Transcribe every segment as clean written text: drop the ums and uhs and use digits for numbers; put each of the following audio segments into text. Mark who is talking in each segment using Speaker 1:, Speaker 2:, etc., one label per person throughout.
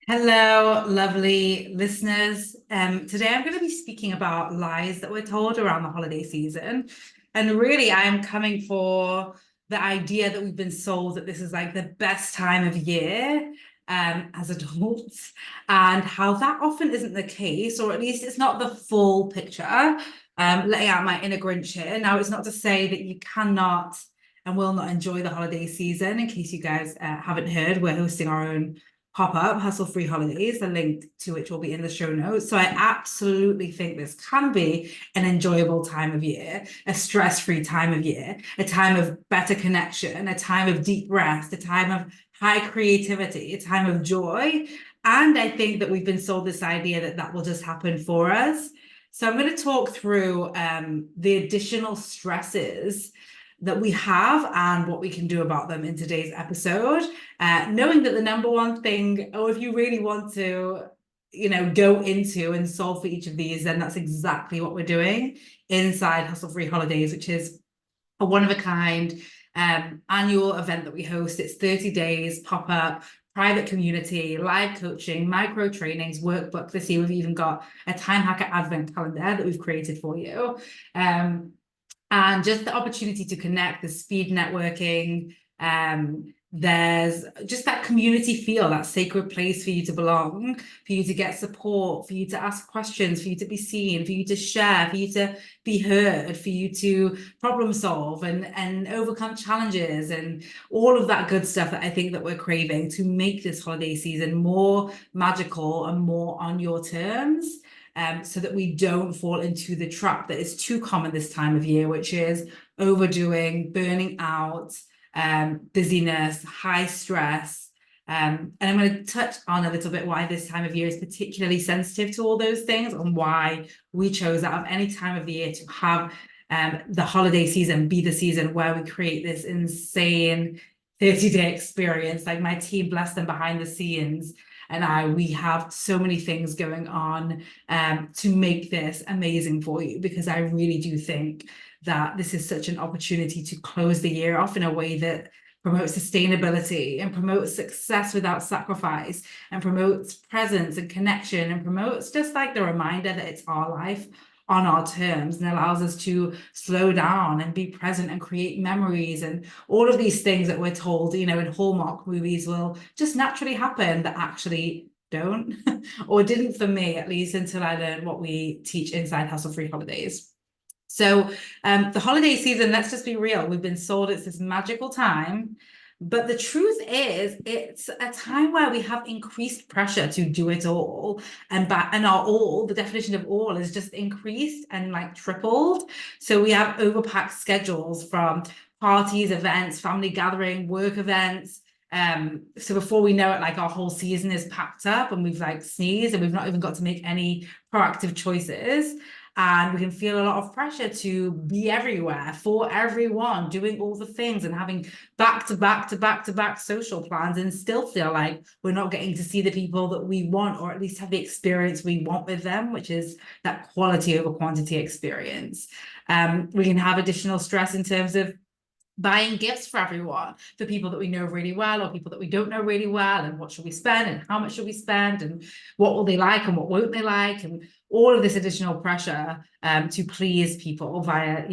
Speaker 1: Hello, lovely listeners. Today I'm going to be speaking about lies that we're told around the holiday season. And really, I am coming for the idea that we've been sold that this is like the best time of year as adults, and how that often isn't the case, or at least it's not the full picture. Letting out my inner Grinch here. Now, it's not to say that you cannot and will not enjoy the holiday season. In case you guys haven't heard, we're hosting our own pop-up hustle-free holidays, the link to which will be in the show notes. So I absolutely think this can be an enjoyable time of year, a stress-free time of year, a time of better connection, a time of deep rest, a time of high creativity, a time of joy. And I think that we've been sold this idea that that will just happen for us. So I'm going to talk through the additional stresses that we have and what we can do about them in today's episode. Knowing that the number one thing, or if you really want to, go into and solve for each of these, then that's exactly what we're doing inside Hustle Free Holidays, which is a one-of-a-kind annual event that we host. It's 30 days, pop-up, private community, live coaching, micro trainings, workbook. This year, we've even got a time hacker advent calendar that we've created for you. And just the opportunity to connect, the speed networking. There's just that community feel, that sacred place for you to belong, for you to get support, for you to ask questions, for you to be seen, for you to share, for you to be heard, for you to problem solve and overcome challenges and all of that good stuff that I think that we're craving to make this holiday season more magical and more on your terms. So that we don't fall into the trap that is too common this time of year, which is overdoing, burning out, busyness, high stress. And I'm going to touch on a little bit why this time of year is particularly sensitive to all those things, and why we chose out of any time of the year to have the holiday season be the season where we create this insane 30-day experience. Like, my team, bless them, behind the scenes, and we have so many things going on to make this amazing for you, because I really do think that this is such an opportunity to close the year off in a way that promotes sustainability and promotes success without sacrifice and promotes presence and connection and promotes just like the reminder that it's our life on our terms, and allows us to slow down and be present and create memories, and all of these things that we're told, in Hallmark movies will just naturally happen, that actually don't or didn't for me, at least, until I learned what we teach inside Hustle Free Holidays. So the holiday season, let's just be real, we've been sold it's this magical time. But the truth is, it's a time where we have increased pressure to do it all. And our all, the definition of all, is just increased and like tripled. So we have overpacked schedules from parties, events, family gathering, work events. So before we know it, like, our whole season is packed up and we've like sneezed and we've not even got to make any proactive choices. And we can feel a lot of pressure to be everywhere for everyone, doing all the things and having back to back to back to back social plans, and still feel like we're not getting to see the people that we want, or at least have the experience we want with them, which is that quality over quantity experience. We can have additional stress in terms of buying gifts for everyone, for people that we know really well or people that we don't know really well, and what should we spend and how much should we spend and what will they like and what won't they like, and all of this additional pressure to please people via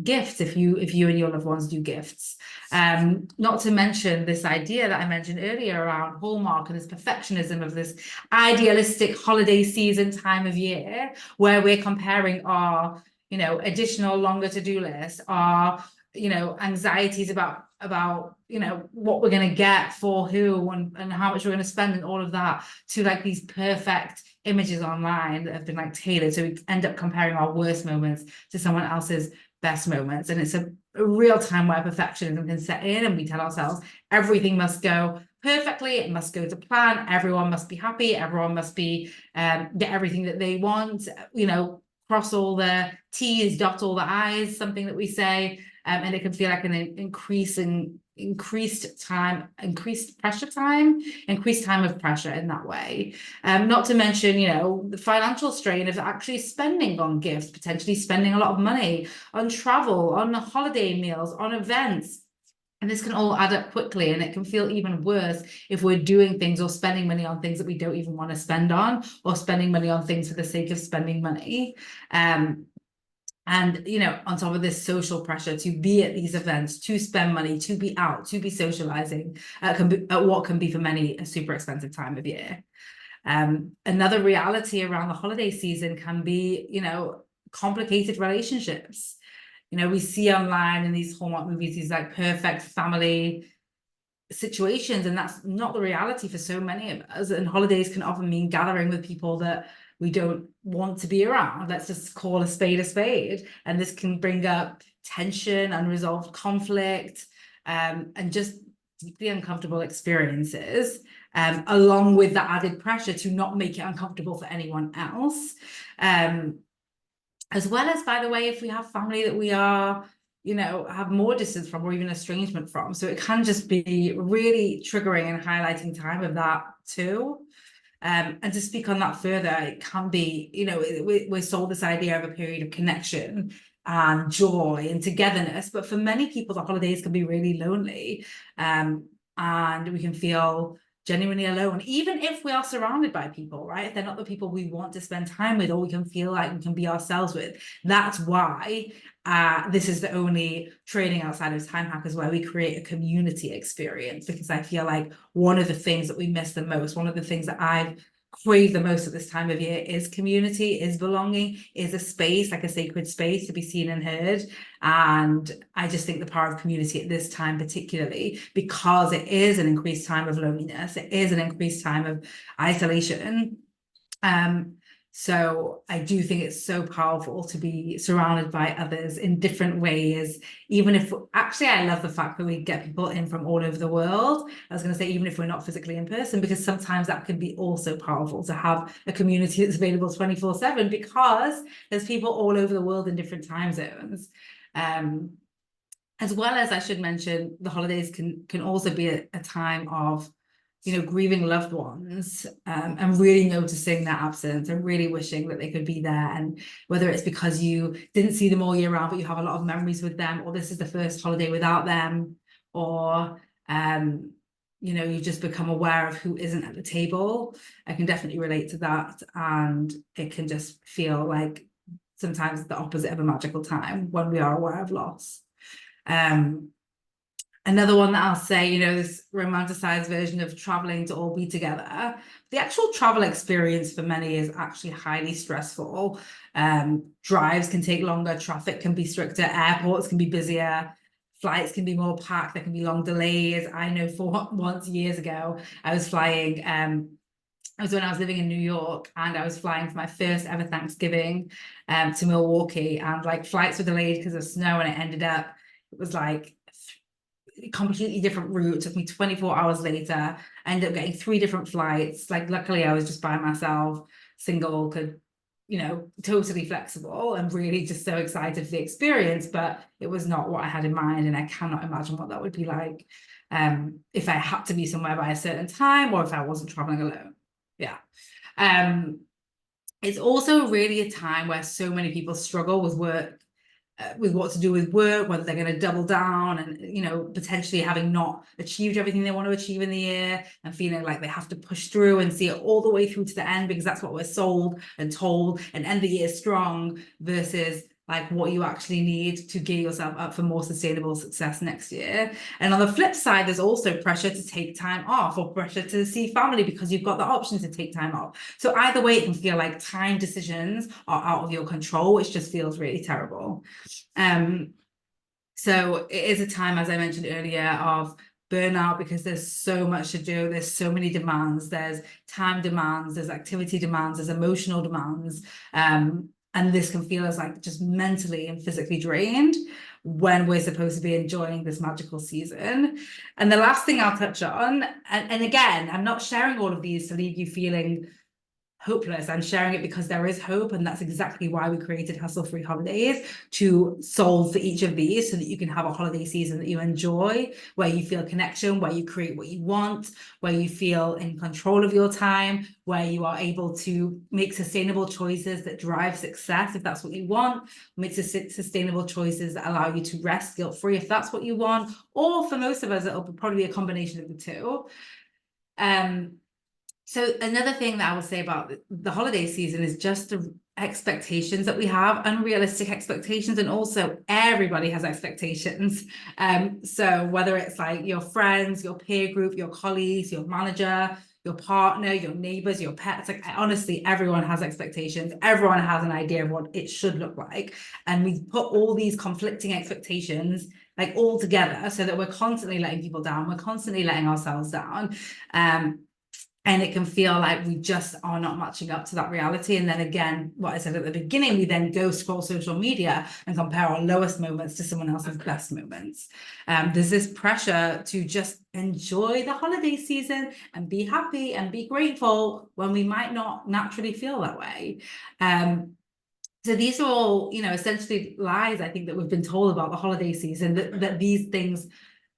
Speaker 1: gifts, if you and your loved ones do gifts. Not to mention this idea that I mentioned earlier around Hallmark and this perfectionism of this idealistic holiday season time of year, where we're comparing our additional longer to-do list, our anxieties about what we're going to get for who and how much we're going to spend and all of that, to like these perfect images online that have been like tailored. So we end up comparing our worst moments to someone else's best moments. And it's a real time where perfectionism can set in, and we tell ourselves everything must go perfectly, it must go to plan, everyone must be happy, everyone must be get everything that they want, cross all the T's, dot all the I's, something that we say. And it can feel like an increased pressure time, increased time of pressure in that way. Not to mention, the financial strain of actually spending on gifts, potentially spending a lot of money on travel, on holiday meals, on events. And this can all add up quickly, and it can feel even worse if we're doing things or spending money on things that we don't even want to spend on, or spending money on things for the sake of spending money. And, on top of this social pressure to be at these events, to spend money, to be out, to be socializing, at what can be for many a super expensive time of year. Another reality around the holiday season can be, complicated relationships. We see online in these Hallmark movies, these like perfect family situations, and that's not the reality for so many of us. And holidays can often mean gathering with people that we don't want to be around. Let's just call a spade, and this can bring up tension, unresolved conflict, and just deeply uncomfortable experiences, along with the added pressure to not make it uncomfortable for anyone else. As well as, by the way, if we have family that we are, have more distance from, or even estrangement from. So it can just be really triggering and highlighting time of that too. And to speak on that further, it can be, we're sold this idea of a period of connection and joy and togetherness. But for many people, the holidays can be really lonely. And we can feel genuinely alone, even if we are surrounded by people, right? If they're not the people we want to spend time with, or we can feel like we can be ourselves with. That's why this is the only training outside of Time Hackers where we create a community experience, because I feel like one of the things that we miss the most, one of the things that I've crave the most at this time of year, is community, is belonging, is a space, like a sacred space to be seen and heard. And I just think the power of community at this time, particularly because it is an increased time of loneliness, it is an increased time of isolation. So I do think it's so powerful to be surrounded by others in different ways, even if, actually, I love the fact that we get people in from all over the world. I was going to say, even if we're not physically in person, because sometimes that can be also powerful to have a community that's available 24/7, because there's people all over the world in different time zones. As well as, I should mention, the holidays can also be a time of grieving loved ones, and really noticing their absence and really wishing that they could be there. And whether it's because you didn't see them all year round, but you have a lot of memories with them, or this is the first holiday without them, or you just become aware of who isn't at the table. I can definitely relate to that, and it can just feel like sometimes the opposite of a magical time when we are aware of loss. Another one that I'll say, this romanticized version of traveling to all be together. The actual travel experience for many is actually highly stressful. Drives can take longer, traffic can be stricter, airports can be busier, flights can be more packed, there can be long delays. I know for once years ago, I was flying, it was when I was living in New York, and I was flying for my first ever Thanksgiving to Milwaukee, and like flights were delayed because of snow, and it was like completely different route. It took me 24 hours later. I ended up getting 3 different flights. Like, luckily I was just by myself, single, could, totally flexible, and really just so excited for the experience. But it was not what I had in mind, and I cannot imagine what that would be like if I had to be somewhere by a certain time, or if I wasn't traveling alone. Yeah. It's also really a time where so many people struggle with work, with what to do with work, whether they're going to double down, and potentially having not achieved everything they want to achieve in the year, and feeling like they have to push through and see it all the way through to the end, because that's what we're sold and told, and end the year strong, versus like what you actually need to gear yourself up for more sustainable success next year. And on the flip side, there's also pressure to take time off, or pressure to see family because you've got the option to take time off. So either way, it can feel like time decisions are out of your control, which just feels really terrible. So it is a time, as I mentioned earlier, of burnout, because there's so much to do, there's so many demands, there's time demands, there's activity demands, there's emotional demands, and this can feel as like just mentally and physically drained when we're supposed to be enjoying this magical season. And the last thing I'll touch on, and again, I'm not sharing all of these to leave you feeling hopeless. I'm sharing it because there is hope, and that's exactly why we created Hustle-Free Holidays, to solve for each of these so that you can have a holiday season that you enjoy, where you feel connection, where you create what you want, where you feel in control of your time, where you are able to make sustainable choices that drive success if that's what you want, make sustainable choices that allow you to rest guilt-free if that's what you want, or for most of us it'll probably be a combination of the two. So another thing that I will say about the holiday season is just the expectations that we have, unrealistic expectations, and also everybody has expectations. So whether it's like your friends, your peer group, your colleagues, your manager, your partner, your neighbors, your pets, like honestly, everyone has expectations. Everyone has an idea of what it should look like. And we put all these conflicting expectations like all together so that we're constantly letting people down. We're constantly letting ourselves down. And it can feel like we just are not matching up to that reality. And then again, what I said at the beginning, we then go scroll social media and compare our lowest moments to someone else's best moments. There's this pressure to just enjoy the holiday season and be happy and be grateful when we might not naturally feel that way. So these are all, essentially lies, I think, that we've been told about the holiday season, that these things,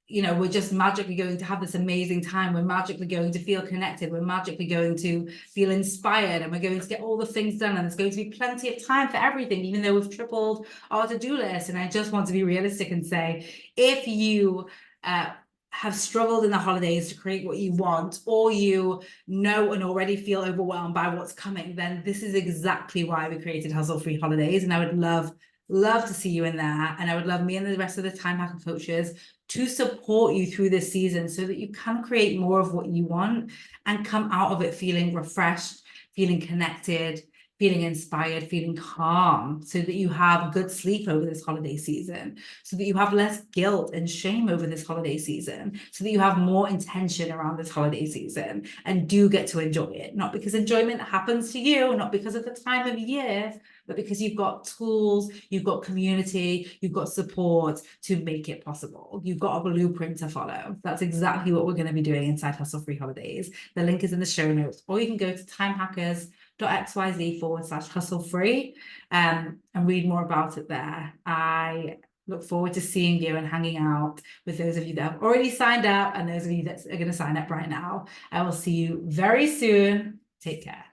Speaker 1: we're just magically going to have this amazing time. We're magically going to feel connected. We're magically going to feel inspired, and we're going to get all the things done. And there's going to be plenty of time for everything, even though we've tripled our to-do list. And I just want to be realistic and say, if you have struggled in the holidays to create what you want, or you know and already feel overwhelmed by what's coming, then this is exactly why we created Hustle-Free Holidays. And I would love to see you in there. And I would love me and the rest of the Time Hacker coaches to support you through this season so that you can create more of what you want and come out of it feeling refreshed, feeling connected, feeling inspired, feeling calm, so that you have good sleep over this holiday season, so that you have less guilt and shame over this holiday season, so that you have more intention around this holiday season and do get to enjoy it. Not because enjoyment happens to you, not because of the time of year, but because you've got tools, you've got community, you've got support to make it possible. You've got a blueprint to follow. That's exactly what we're going to be doing inside Hustle-Free Holidays. The link is in the show notes, or you can go to timehackers.xyz/hustle-free and read more about it there. I look forward to seeing you and hanging out with those of you that have already signed up and those of you that are going to sign up right now. I will see you very soon. Take care.